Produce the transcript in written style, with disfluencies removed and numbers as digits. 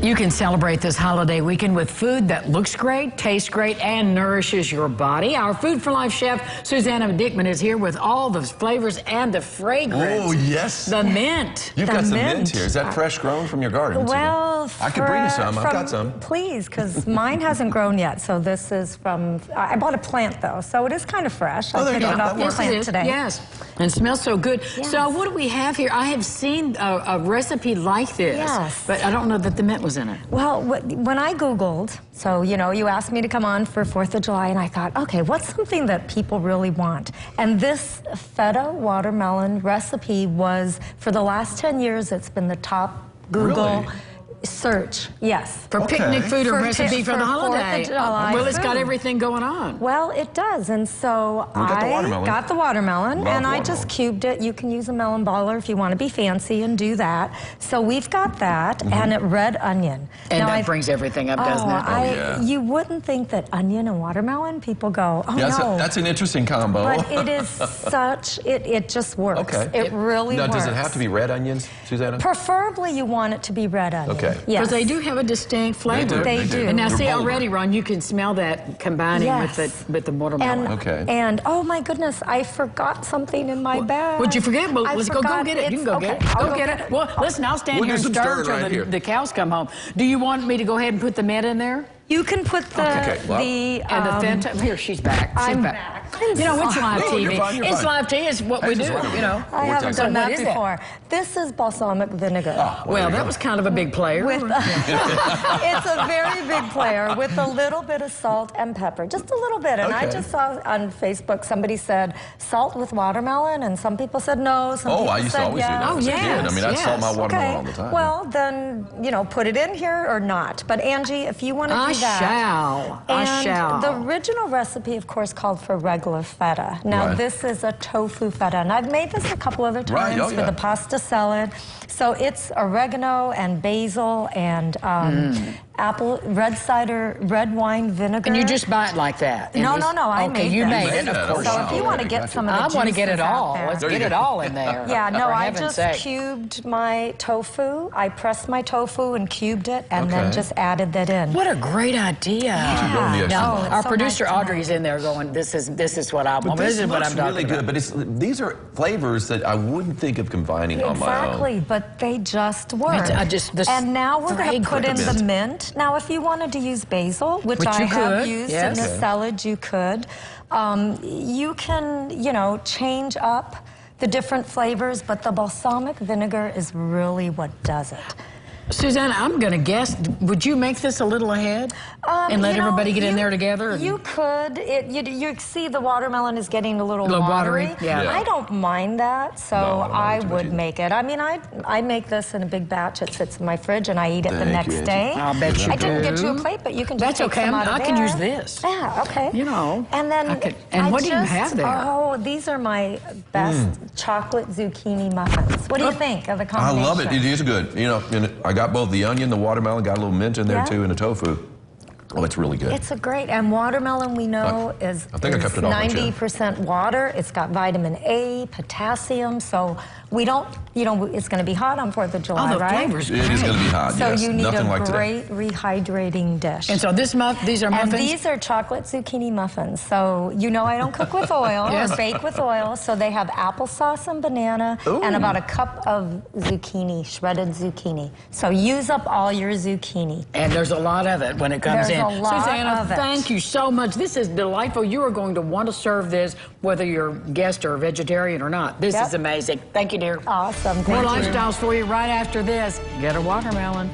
You can celebrate this holiday weekend with food that looks great, tastes great, and nourishes your body. Our Food for Life chef, Susannah Dickman, is here with all the flavors and the fragrance. Oh, yes. The mint. You've got some mint here. Is that fresh grown from your garden? Well, I could bring you some. I've got some. Please, because mine hasn't grown yet. So this is from, I bought a plant though, so it is kind of fresh. I picked it off the plant today. Yes, and it smells so good. Yes. So what do we have here? I have seen a recipe like this, but I don't know that the mint was in it. Well, when I Googled, so, you know, you asked me to come on for 4th of July, and I thought, okay, what's something that people really want? And this feta watermelon recipe was, for the last 10 years, it's been the top Google search. Yes. For picnic food or recipe for the holiday. Well, it's got everything going on. Well, it does. And so I got the watermelon, and I just cubed it. You can use a melon baller if you want to be fancy and do that. So we've got that, and a red onion. And now that brings everything up, doesn't it? You wouldn't think that onion and watermelon, people go, oh, no. That's an interesting combo. But it is such, it just works. Okay. It really works. Now, does it have to be red onions, Susannah? Preferably you want it to be red onion. Okay. Yes. Because they do have a distinct flavor. They do. And now see already, Ron, you can smell that combining with the watermelon. And oh my goodness, I forgot something in my bag. What'd you forget? Well, let's go get it. You can go get it. Go get it. Well, listen, I'll stand here and stir until the cows come home. Do you want me to go ahead and put the mint in there? You can put the and the Feta. Here, she's back. I'm back. You know, it's live TV. It's live TV. It's what we do. You know, I haven't done that before. This is balsamic vinegar. Well, that was kind of a big player. It's a very big player with a little bit of salt and pepper, just a little bit. And I just saw on Facebook somebody said salt with watermelon, and some people said no. Some people I used to always do that. Oh, yes. I mean, I'd salt my watermelon all the time. Well, then, you know, put it in here or not. But Angie, if you want to do that. I shall. The original recipe, of course, called for regular feta. Now, this is a tofu feta, and I've made this a couple other times for the pasta salad. So it's oregano and basil and red wine vinegar. And you just buy it like that? No, I made you this. made it, of course. So if you want to get some of the juices I want to get it all. out there. Let's get it all in there. Yeah, no, I just cubed my tofu. I pressed my tofu and cubed it, and then just added that in. What a great idea! Yeah. Our producer Audrey's in there going, "This is what I want. This is what I'm talking about." But these are flavors that I wouldn't think of combining on my own. Exactly, but they just work. And now we're going to put in the mint. Now, if you wanted to use basil, which I have used in the salad, you could. You can, you know, change up the different flavors, but the balsamic vinegar is really what does it. Susannah, I'm going to guess, would you make this a little ahead and let everybody get in there together? You could. You see the watermelon is getting a little watery. I don't mind that, so I would make it. I mean, I make this in a big batch. It sits in my fridge, and I eat it the next day. I'll bet you do. I didn't get you a plate, but you can just take some out of there. I can use this. Yeah, okay. You know. And then what do you have there? Oh, these are my best chocolate zucchini muffins. What do you think of the combination? I love it. It is good. You know, I got both the onion, the watermelon, got a little mint in there too, and the tofu. Oh, it's really good. It's a great, and watermelon we know is 90% water. It's got vitamin A, potassium, so we don't, you know, it's going to be hot on 4th of July, right? It is going to be hot, so you need a great rehydrating dish. And so these are muffins? And these are chocolate zucchini muffins. So, you know, I don't cook with oil or bake with oil, so they have applesauce and banana and about a cup of zucchini, shredded zucchini. So use up all your zucchini. And there's a lot of it when it comes in. Susannah, thank you so much. This is delightful. You are going to want to serve this whether you're a guest or a vegetarian or not. This is amazing. Thank you, dear. Awesome. More lifestyles for you right after this. Get a watermelon.